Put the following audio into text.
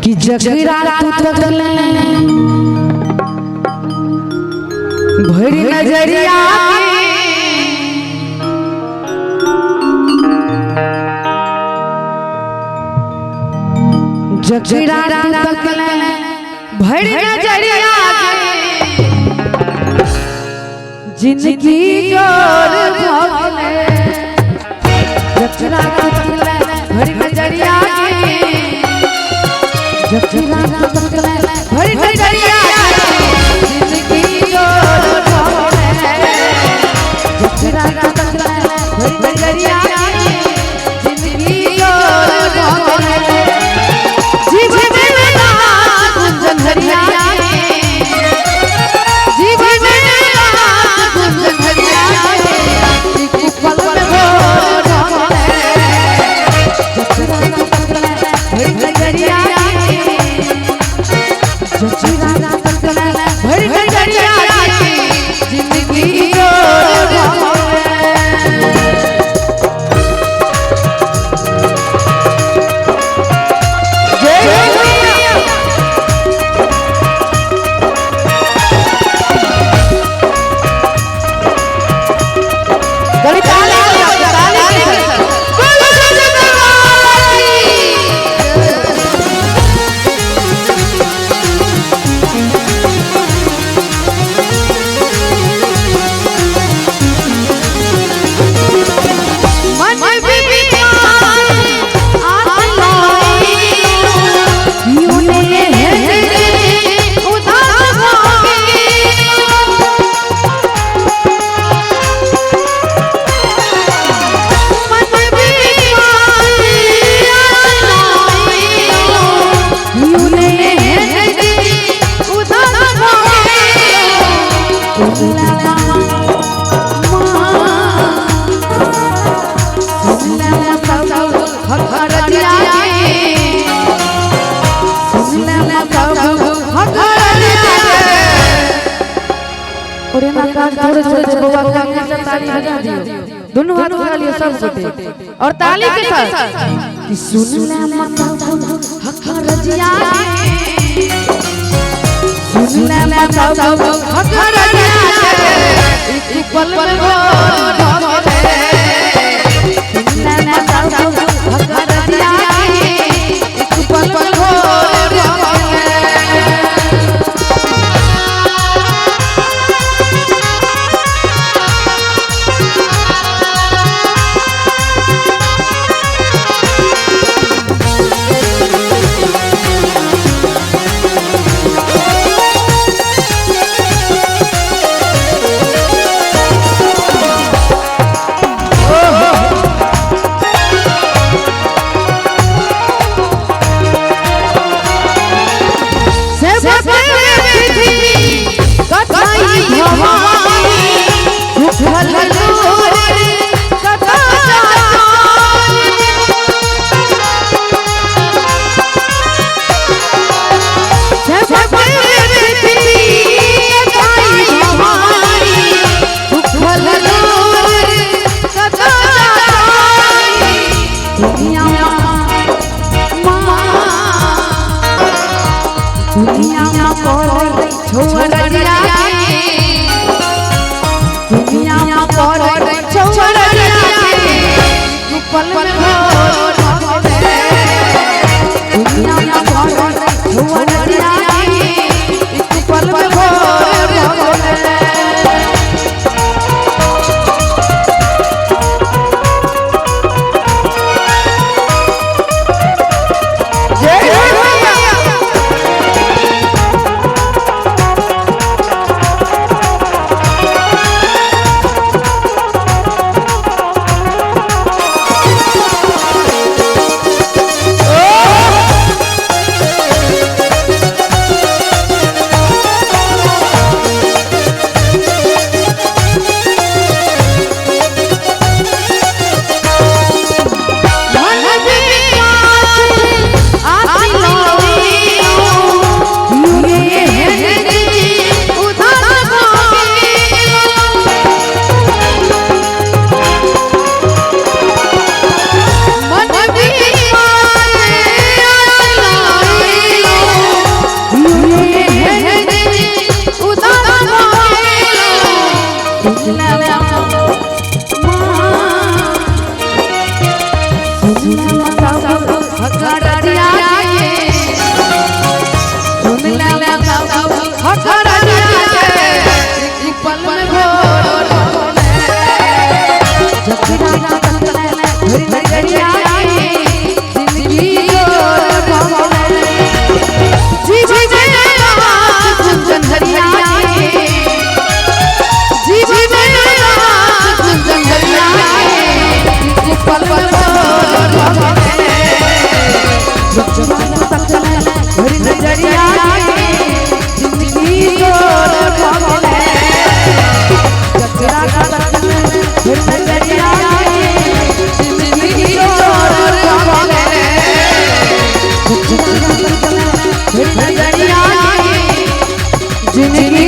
कि जगरा तू तकले भरी नजरिया जगरा तू तकले भरी नजरिया जिंदगी जोर भोगले जगरा तू तकले भरी नजरिया जगरा तू तकले भरी नजरिया जिंदगी जोर भोगले जगरा तू तकले भरी नजरिया जिंदगी जोर भोगले जीवन में गुंजन हरिया जीवन में गुंजन हरिया एक पल में भोर भोगले जगरा तू तकले भरी नजरिया जगरा तू तकले भरी नजरिया जिंदगी जोर भोगले दोनों हाथ उठा लियो सब कोटे और ताली के साथ कि सुन ले हक रजिया सुन ले हक रजिया एक पल में भोर भोगले सुन ले हक रजिया एक पल में भोर भोगले नजरिया जिंदगी